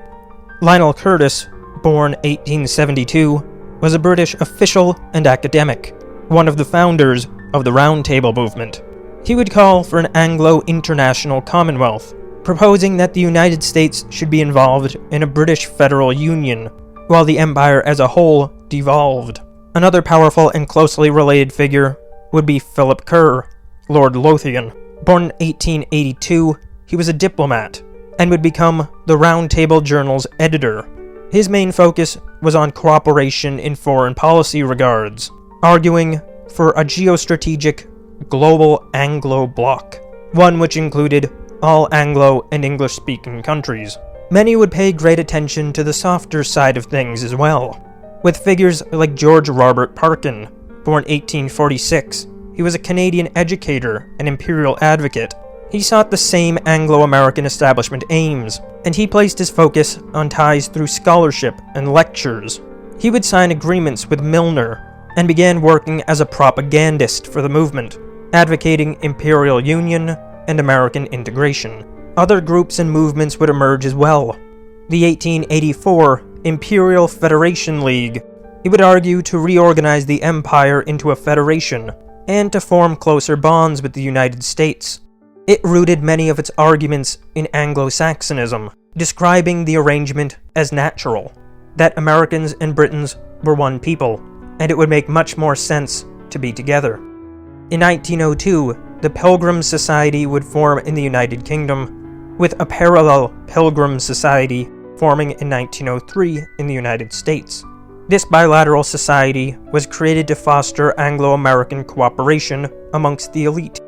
Lionel Curtis, born 1872, was a British official and academic, one of the founders of the Round Table movement. He would call for an Anglo-International Commonwealth, proposing that the United States should be involved in a British federal union, while the empire as a whole devolved. Another powerful and closely related figure would be Philip Kerr, Lord Lothian. Born in 1882, he was a diplomat, and would become the Round Table Journal's editor. His main focus was on cooperation in foreign policy regards, arguing for a geostrategic global Anglo bloc, one which included all Anglo and English-speaking countries. Many would pay great attention to the softer side of things as well, with figures like George Robert Parkin, born 1846. He was a Canadian educator and imperial advocate. He sought the same Anglo American Establishment aims, and he placed his focus on ties through scholarship and lectures. He would sign agreements with Milner, and began working as a propagandist for the movement, advocating imperial union and American integration. Other groups and movements would emerge as well. The 1884 Imperial Federation League. He would argue to reorganize the empire into a federation, and to form closer bonds with the United States. It rooted many of its arguments in Anglo-Saxonism, describing the arrangement as natural, that Americans and Britons were one people, and it would make much more sense to be together. In 1902, the Pilgrim Society would form in the United Kingdom, with a parallel Pilgrim Society forming in 1903 in the United States. This bilateral society was created to foster Anglo-American cooperation amongst the elite,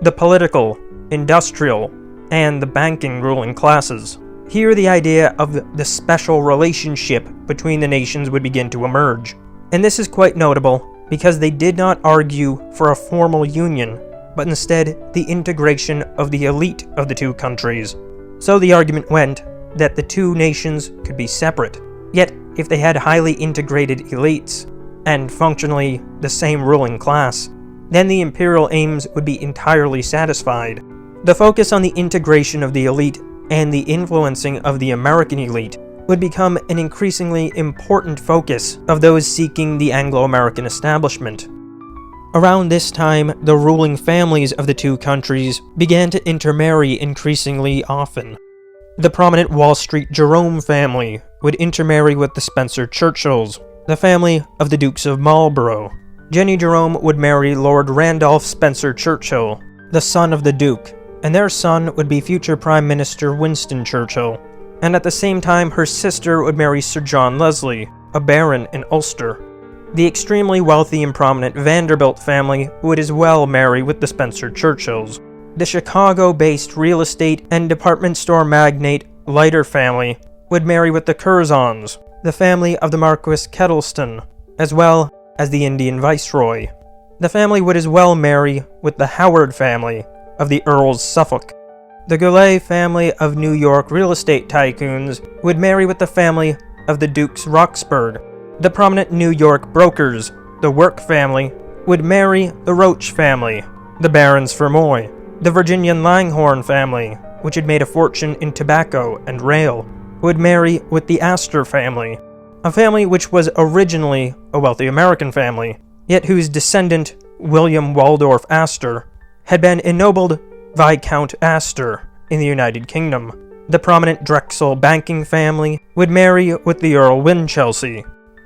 the political, industrial, and the banking ruling classes. Here the idea of the special relationship between the nations would begin to emerge. And this is quite notable because they did not argue for a formal union, but instead the integration of the elite of the two countries. So the argument went that the two nations could be separate, yet if they had highly integrated elites, and functionally the same ruling class, then the imperial aims would be entirely satisfied. The focus on the integration of the elite and the influencing of the American elite would become an increasingly important focus of those seeking the Anglo-American establishment. Around this time, the ruling families of the two countries began to intermarry increasingly often. The prominent Wall Street Jerome family would intermarry with the Spencer Churchills, the family of the Dukes of Marlborough. Jenny Jerome would marry Lord Randolph Spencer Churchill, the son of the Duke, and their son would be future Prime Minister Winston Churchill. And at the same time, her sister would marry Sir John Leslie, a baron in Ulster. The extremely wealthy and prominent Vanderbilt family would as well marry with the Spencer Churchills. The Chicago-based real estate and department store magnate Leiter family would marry with the Curzons, the family of the Marquis Kettleston, as well as the Indian Viceroy. The family would as well marry with the Howard family of the Earls Suffolk. The Goulet family of New York real estate tycoons would marry with the family of the Dukes Roxburgh. The prominent New York brokers, the Work family, would marry the Roach family, the Barons Fermoy. The Virginian Langhorne family, which had made a fortune in tobacco and rail, would marry with the Astor family, a family which was originally a wealthy American family, yet whose descendant, William Waldorf Astor, had been ennobled Viscount Astor in the United Kingdom. The prominent Drexel banking family would marry with the Earl Winchelsea.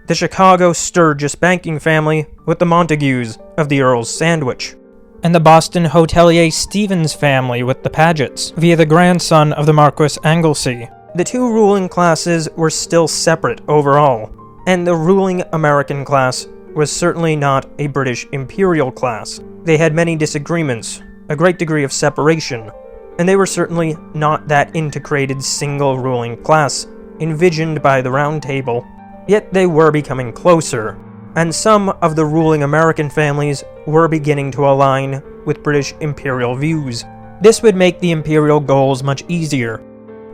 The Chicago Sturgis banking family with the Montagues of the Earl's Sandwich. And the Boston hotelier Stevens family with the Pagets, via the grandson of the Marquis Anglesey. The two ruling classes were still separate overall, and the ruling American class was certainly not a British imperial class. They had many disagreements, a great degree of separation, and they were certainly not that integrated single ruling class envisioned by the Round Table. Yet they were becoming closer, and some of the ruling American families were beginning to align with British imperial views. This would make the imperial goals much easier.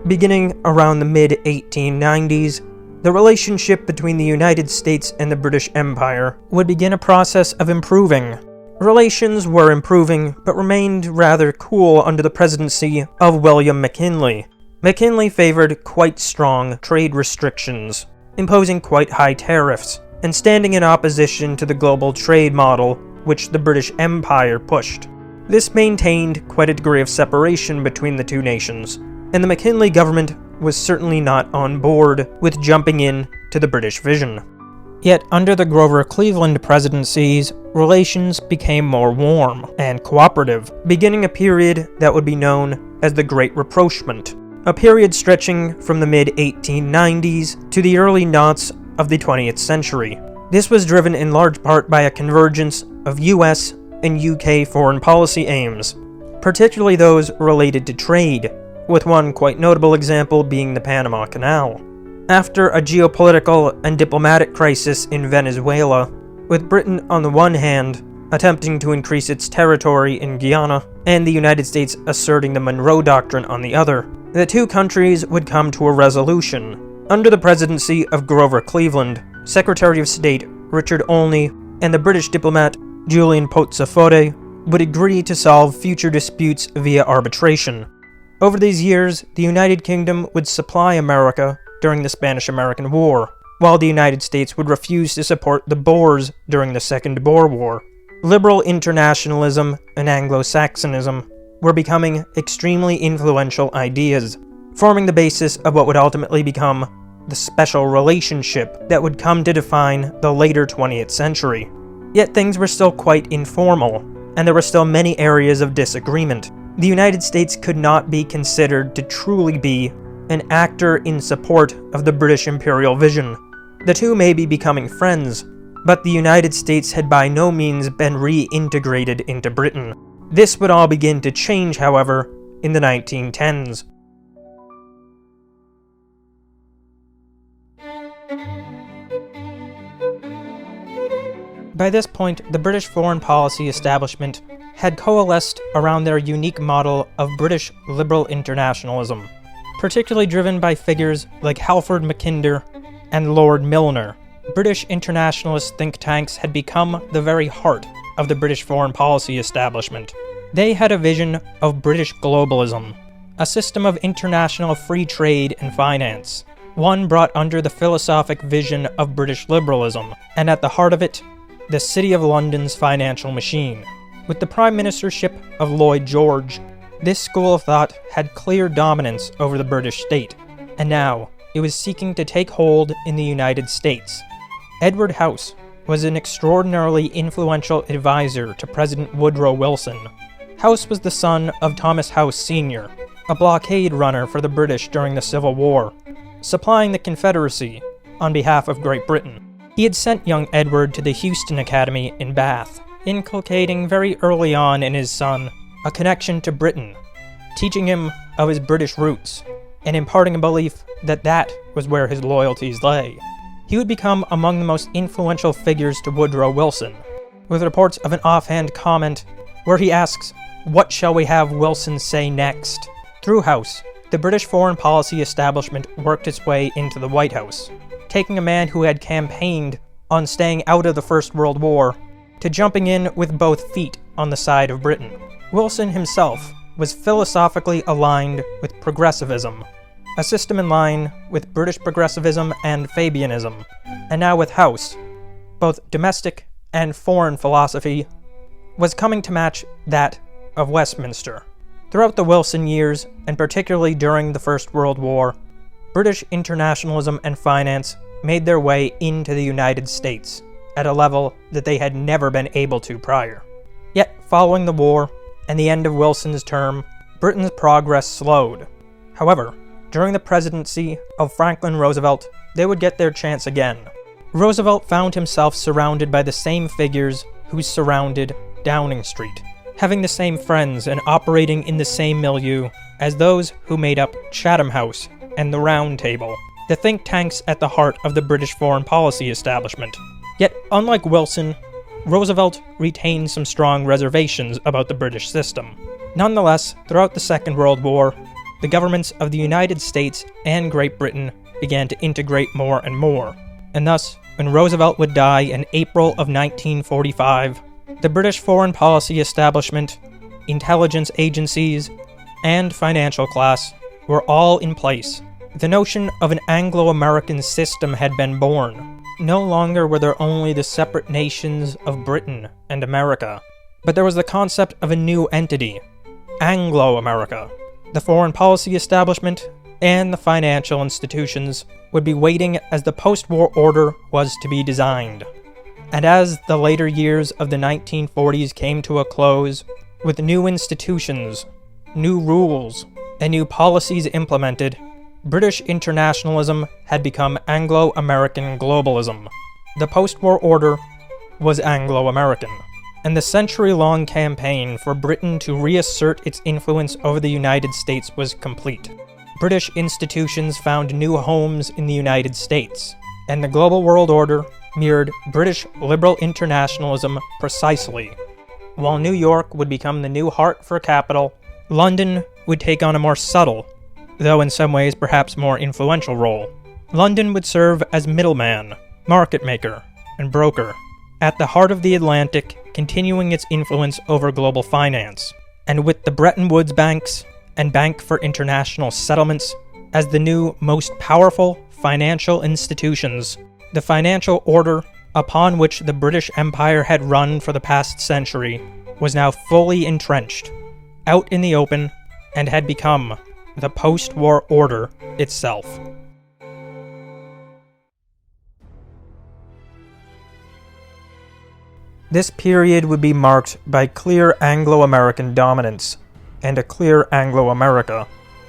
Beginning around the mid-1890s, the relationship between the United States and the British Empire would begin a process of improving. Relations were improving, but remained rather cool under the presidency of William McKinley. McKinley favored quite strong trade restrictions, imposing quite high tariffs, and standing in opposition to the global trade model which the British Empire pushed. This maintained quite a degree of separation between the two nations, and the McKinley government was certainly not on board with jumping in to the British vision. Yet under the Grover-Cleveland presidencies, relations became more warm and cooperative, beginning a period that would be known as the Great Rapprochement. a period stretching from the mid-1890s to the early noughts of the 20th century. This was driven in large part by a convergence of US and UK foreign policy aims, particularly those related to trade, with one quite notable example being the Panama Canal. After a geopolitical and diplomatic crisis in Venezuela, with Britain on the one hand attempting to increase its territory in Guyana, and the United States asserting the Monroe Doctrine on the other, the two countries would come to a resolution. Under the presidency of Grover Cleveland, Secretary of State Richard Olney and the British diplomat Julian Pozzofote would agree to solve future disputes via arbitration. Over these years, the United Kingdom would supply America during the Spanish-American War, while the United States would refuse to support the Boers during the Second Boer War. Liberal internationalism and Anglo-Saxonism were becoming extremely influential ideas, forming the basis of what would ultimately become the special relationship that would come to define the later 20th century. Yet things were still quite informal, and there were still many areas of disagreement. The United States could not be considered to truly be an actor in support of the British imperial vision. The two may be becoming friends, but the United States had by no means been reintegrated into Britain. This would all begin to change, however, in the 1910s. By this point, the British foreign policy establishment had coalesced around their unique model of British liberal internationalism, particularly driven by figures like Halford MacKinder and Lord Milner. British internationalist think tanks had become the very heart of the British foreign policy establishment. They had a vision of British globalism, a system of international free trade and finance, one brought under the philosophic vision of British liberalism, and at the heart of it, the City of London's financial machine. With the prime ministership of Lloyd George, this school of thought had clear dominance over the British state, and now it was seeking to take hold in the United States. Edward House was an extraordinarily influential advisor to President Woodrow Wilson. House was the son of Thomas House Sr., a blockade runner for the British during the Civil War, supplying the Confederacy on behalf of Great Britain. He had sent young Edward to the Houston Academy in Bath, inculcating very early on in his son a connection to Britain, teaching him of his British roots, and imparting a belief that that was where his loyalties lay. He would become among the most influential figures to Woodrow Wilson, with reports of an offhand comment where he asks, "What shall we have Wilson say next?" Through House, the British foreign policy establishment worked its way into the White House, taking a man who had campaigned on staying out of the First World War to jumping in with both feet on the side of Britain. Wilson himself was philosophically aligned with progressivism, a system in line with British progressivism and Fabianism, and now with House, both domestic and foreign philosophy was coming to match that of Westminster. Throughout the Wilson years, and particularly during the First World War, British internationalism and finance made their way into the United States at a level that they had never been able to prior. Yet, following the war and the end of Wilson's term, Britain's progress slowed. However, during the presidency of Franklin Roosevelt, they would get their chance again. Roosevelt found himself surrounded by the same figures who surrounded Downing Street, having the same friends and operating in the same milieu as those who made up Chatham House and the Round Table, the think tanks at the heart of the British foreign policy establishment. Yet, unlike Wilson, Roosevelt retained some strong reservations about the British system. Nonetheless, throughout the Second World War, the governments of the United States and Great Britain began to integrate more and more, and thus, when Roosevelt would die in April of 1945, the British foreign policy establishment, intelligence agencies, and financial class were all in place. The notion of an Anglo American system had been born. No longer were there only the separate nations of Britain and America, but there was the concept of a new entity, Anglo America. The foreign policy establishment and the financial institutions would be waiting as the post-war order was to be designed. And as the later years of the 1940s came to a close, with new institutions, new rules, and new policies implemented, British internationalism had become Anglo American globalism. The post-war order was Anglo American, and the century-long campaign for Britain to reassert its influence over the United States was complete. British institutions found new homes in the United States, and the global world order mirrored British liberal internationalism precisely. While New York would become the new heart for capital, London would take on a more subtle, though in some ways perhaps more influential role. London would serve as middleman, market maker, and broker, at the heart of the Atlantic, continuing its influence over global finance, and with the Bretton Woods banks and Bank for International Settlements as the new, most powerful financial institutions, the financial order upon which the British Empire had run for the past century was now fully entrenched, out in the open, and had become the post-war order itself. This period would be marked by clear Anglo-American dominance, and a clear Anglo-America.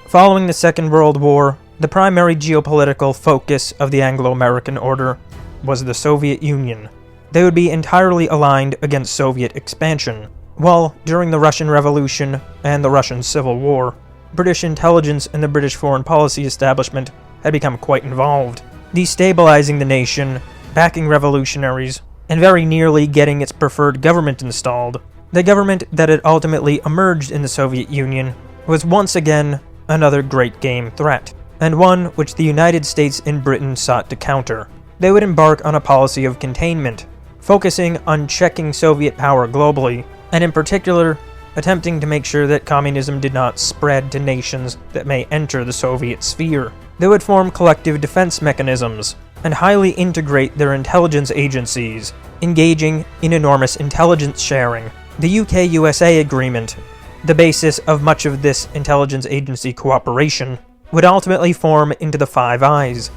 Following the Second World War, the primary geopolitical focus of the Anglo-American order was the Soviet Union. They would be entirely aligned against Soviet expansion, while during the Russian Revolution and the Russian Civil War, British intelligence and the British foreign policy establishment had become quite involved, destabilizing the nation, backing revolutionaries, and very nearly getting its preferred government installed. The government that had ultimately emerged in the Soviet Union was once again another great game threat, and one which the United States and Britain sought to counter. They would embark on a policy of containment, focusing on checking Soviet power globally, and in particular, attempting to make sure that communism did not spread to nations that may enter the Soviet sphere. They would form collective defense mechanisms, and highly integrate their intelligence agencies, engaging in enormous intelligence sharing. The UK-USA agreement, the basis of much of this intelligence agency cooperation, would ultimately form into the Five Eyes.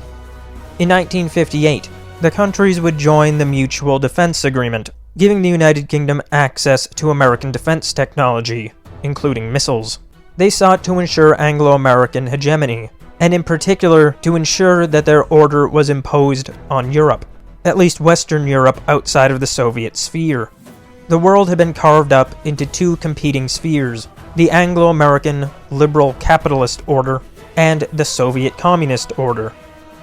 In 1958, the countries would join the Mutual Defense Agreement, giving the United Kingdom access to American defense technology, including missiles. They sought to ensure Anglo-American hegemony, and in particular to ensure that their order was imposed on Europe, at least Western Europe outside of the Soviet sphere. The world had been carved up into two competing spheres, the Anglo-American liberal capitalist order and the Soviet communist order.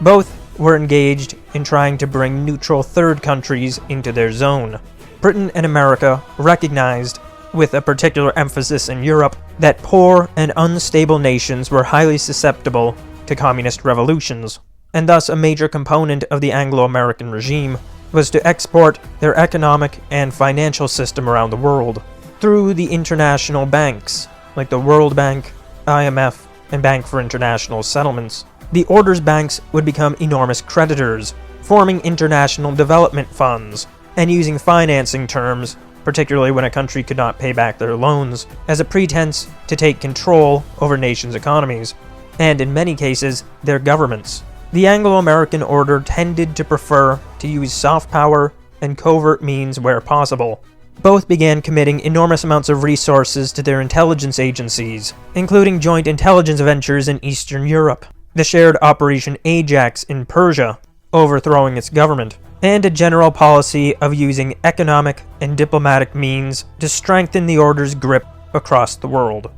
Both were engaged in trying to bring neutral third countries into their zone. Britain and America recognized, with a particular emphasis in Europe, that poor and unstable nations were highly susceptible to communist revolutions, and thus a major component of the Anglo-American regime was to export their economic and financial system around the world through the international banks, like the World Bank, IMF, and Bank for International Settlements. The order's banks would become enormous creditors, forming international development funds, and using financing terms, particularly when a country could not pay back their loans, as a pretense to take control over nations' economies, and in many cases, their governments. The Anglo-American order tended to prefer to use soft power and covert means where possible. Both began committing enormous amounts of resources to their intelligence agencies, including joint intelligence ventures in Eastern Europe, the shared Operation Ajax in Persia, overthrowing its government, and a general policy of using economic and diplomatic means to strengthen the order's grip across the world.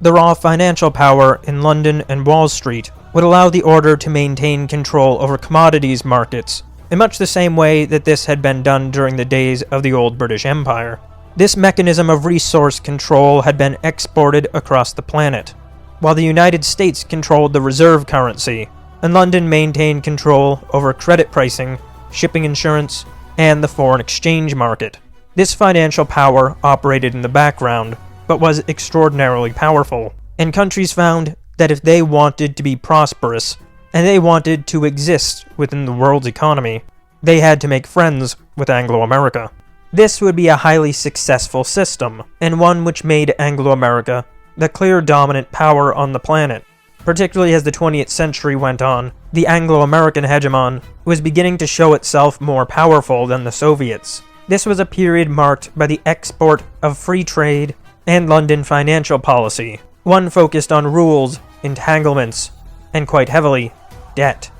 The raw financial power in London and Wall Street would allow the order to maintain control over commodities markets, in much the same way that this had been done during the days of the old British Empire. This mechanism of resource control had been exported across the planet, while the United States controlled the reserve currency, and London maintained control over credit pricing, shipping insurance, and the foreign exchange market. This financial power operated in the background, but was extraordinarily powerful, and countries found that if they wanted to be prosperous, and they wanted to exist within the world's economy, they had to make friends with Anglo-America. This would be a highly successful system, and one which made Anglo-America the clear dominant power on the planet. Particularly as the 20th century went on, the Anglo-American hegemon was beginning to show itself more powerful than the Soviets. This was a period marked by the export of free trade and London financial policy, One focused on rules, entanglements, and quite heavily, debt.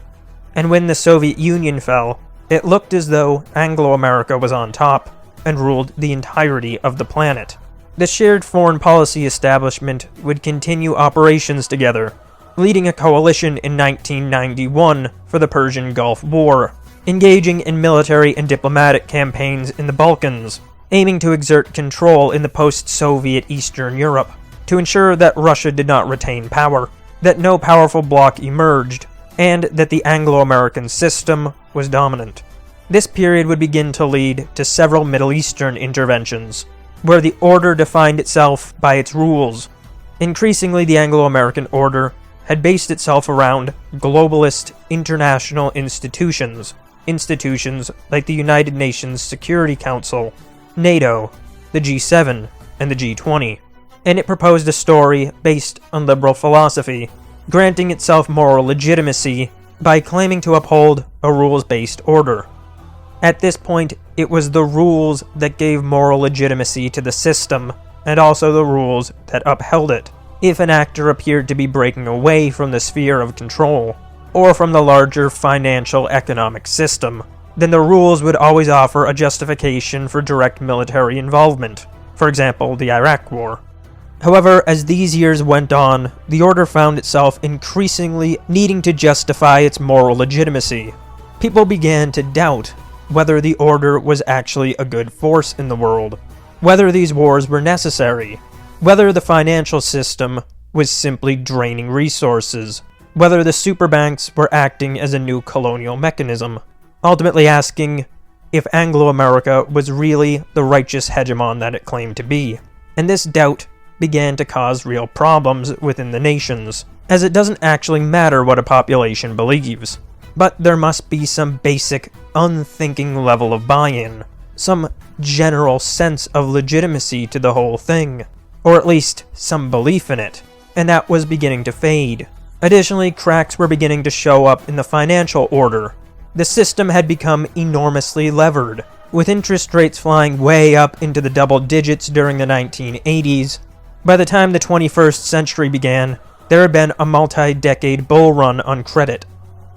And when the Soviet Union fell, it looked as though Anglo America was on top and ruled the entirety of the planet. The shared foreign policy establishment would continue operations together, leading a coalition in 1991 for the Persian Gulf War, engaging in military and diplomatic campaigns in the Balkans, aiming to exert control in the post-Soviet Eastern Europe, to ensure that Russia did not retain power, that no powerful bloc emerged, and that the Anglo-American system was dominant. This period would begin to lead to several Middle Eastern interventions, where the order defined itself by its rules. Increasingly, the Anglo-American order had based itself around globalist international institutions like the United Nations Security Council, NATO, the G7, and the G20, and it proposed a story based on liberal philosophy, granting itself moral legitimacy by claiming to uphold a rules-based order. At this point, it was the rules that gave moral legitimacy to the system, and also the rules that upheld it. If an actor appeared to be breaking away from the sphere of control, or from the larger financial economic system, then the rules would always offer a justification for direct military involvement, for example, the Iraq War. However, as these years went on, the order found itself increasingly needing to justify its moral legitimacy. People began to doubt whether the order was actually a good force in the world, whether these wars were necessary, whether the financial system was simply draining resources, whether the superbanks were acting as a new colonial mechanism, ultimately asking if Anglo-America was really the righteous hegemon that it claimed to be. And this doubt began to cause real problems within the nations, as it doesn't actually matter what a population believes, but there must be some basic, unthinking level of buy-in, some general sense of legitimacy to the whole thing, or at least some belief in it, and that was beginning to fade. Additionally, cracks were beginning to show up in the financial order. The system had become enormously levered, with interest rates flying way up into the double digits during the 1980s. By the time the 21st century began, there had been a multi-decade bull run on credit.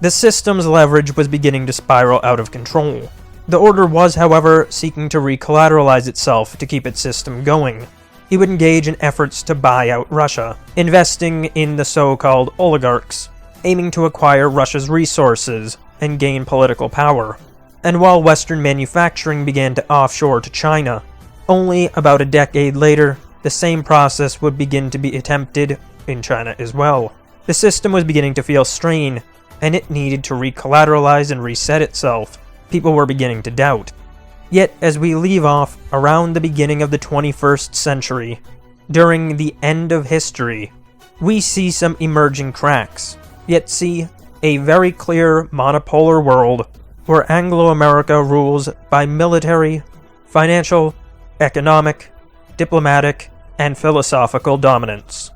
The system's leverage was beginning to spiral out of control. The order was, however, seeking to recollateralize itself to keep its system going. It would engage in efforts to buy out Russia, investing in the so-called oligarchs, aiming to acquire Russia's resources and gain political power. And while Western manufacturing began to offshore to China, only about a decade later, the same process would begin to be attempted in China as well. The system was beginning to feel strain, and it needed to recollateralize and reset itself. People were beginning to doubt. Yet, as we leave off around the beginning of the 21st century, during the end of history, we see some emerging cracks, yet see a very clear monopolar world where Anglo-America rules by military, financial, economic, diplomatic, and philosophical dominance.